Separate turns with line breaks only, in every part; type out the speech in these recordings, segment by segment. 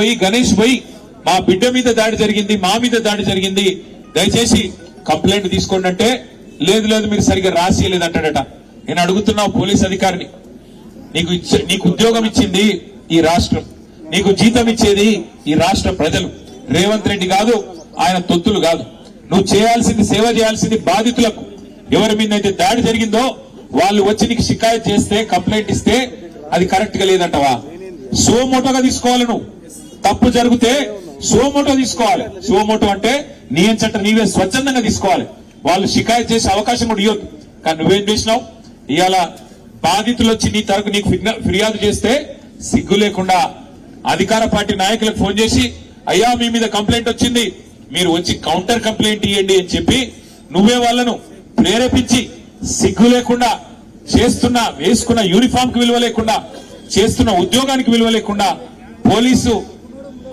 పోయి గణేష్ పోయి మా బిడ్డ మీద దాడి జరిగింది, మా మీద దాడి జరిగింది, దయచేసి కంప్లైంట్ తీసుకోండి అంటే లేదు లేదు మీరు సరిగ్గా రాసియలేదంటాడట. నేను అడుగుతున్నా పోలీస్ అధికారిని, నీకు ఉద్యోగం ఇచ్చింది ఈ రాష్ట్రం, నీకు జీతం ఇచ్చేది ఈ రాష్ట్ర ప్రజలు, రేవంత్ రెడ్డి కాదు, ఆయన తొత్తులు కాదు. నువ్వు చేయాల్సింది, సేవ చేయాల్సింది బాధితులకు. ఎవరి మీద అయితే దాడి జరిగిందో వాళ్ళు వచ్చి నీకు షికాయత్ చేస్తే, కంప్లైంట్ ఇస్తే అది కరెక్ట్ గా లేదంటవా? సోమోటోగా తీసుకోవాలి. నువ్వు తప్పు జరిగితే సోమోటో తీసుకోవాలి. సోమోటో అంటే నీ ఎంచట నీవే స్వచ్ఛందంగా తీసుకోవాలి. వాళ్ళు షికాయత్ చేసే అవకాశం కూడా ఇవ్వద్దు. కానీ నువ్వేం చేసినావు? ఇవాళ బాధితులు వచ్చి నీ తరపు నీకు ఫిర్యాదు చేస్తే సిగ్గు లేకుండా అధికార పార్టీ నాయకులకు ఫోన్ చేసి, అయ్యా మీ మీద కంప్లైంట్ వచ్చింది, మీరు వచ్చి కౌంటర్ కంప్లైంట్ ఇవ్వండి అని చెప్పి నువ్వే వాళ్ళను ప్రేరేపించి సిగ్గు లేకుండా చేస్తున్న, వేసుకున్న యూనిఫామ్ కి విలువ లేకుండా, చేస్తున్న ఉద్యోగానికి విలువ లేకుండా, పోలీసు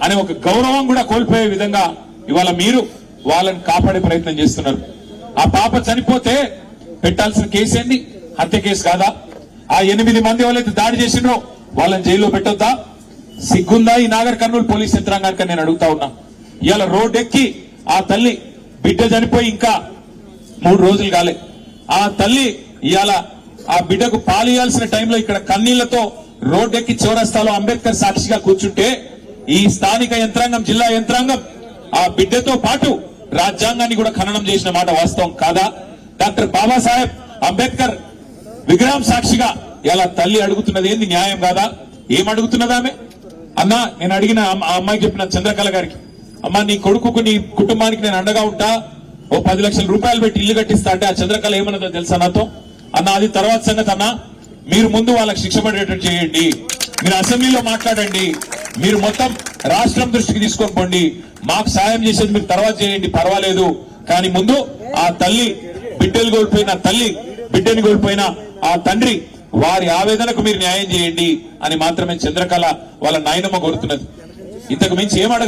అనే ఒక గౌరవం కూడా కోల్పోయే విధంగా ఇవాళ మీరు వాళ్ళని కాపాడే ప్రయత్నం చేస్తున్నారు. ఆ పాప చనిపోతే పెట్టాల్సిన కేసు ఏంది? హత్య కేసు కాదా? ఆ 8 మంది ఎవరైతే దాడి చేసిండ్రో వాళ్ళని జైల్లో పెట్టొద్దా? సిగ్గుందా ఈ నాగర్ కర్నూలు పోలీస్ యంత్రాంగానికి? నేను అడుగుతా ఉన్నా. ఇవాళ రోడ్డెక్కి ఆ తల్లి బిడ్డ చనిపోయి ఇంకా 3 రోజులు కాలే. ఆ తల్లి ఇవాళ ఆ బిడ్డకు పాలు ఇవ్వాల్సిన టైంలో ఇక్కడ కన్నీళ్లతో రోడ్డెక్కి చౌరస్తాలో అంబేద్కర్ సాక్షిగా కూర్చుంటే ఈ స్థానిక యంత్రాంగం, జిల్లా యంత్రాంగం ఆ బిడ్డతో పాటు రాజ్యాంగాన్ని కూడా ఖననం చేసిన మాట వాస్తవం కాదా? డాక్టర్ బాబాసాహెబ్ అంబేద్కర్ విగ్రహం సాక్షిగా ఇలా తల్లి అడుగుతున్నది ఏంది? న్యాయం కాదా? ఏం అడుగుతున్నది ఆమె? అన్నా, నేను అడిగిన ఆ అమ్మాయికి చెప్పిన చంద్రకళ గారికి, అమ్మా నీ కొడుకుకు, నీ కుటుంబానికి నేను అండగా ఉంటా, ఓ 10 లక్షల రూపాయలు పెట్టి ఇల్లు కట్టిస్తా అంటే ఆ చంద్రకళ ఏమన్నదో తెలుసా నాతో? అన్న అది తర్వాత సంగతి అన్నా, మీరు ముందు వాళ్ళకి శిక్ష పడేటట్టు చేయండి, మీరు అసెంబ్లీలో మాట్లాడండి, మీరు మొత్తం రాష్ట్రం దృష్టికి తీసుకొని పోండి, మాకు సాయం చేసేది మీరు తర్వాత చేయండి, పర్వాలేదు, కానీ ముందు ఆ తల్లి, బిడ్డలు కోల్పోయిన తల్లి, బిడ్డని కోల్పోయిన ఆ తండ్రి, వారి ఆవేదనకు మీరు న్యాయం చేయండి అని మాత్రమే చంద్రకళ వాళ్ళ నాయనమ్మ కోరుతున్నది. ఇంతకు మించి ఏమడగా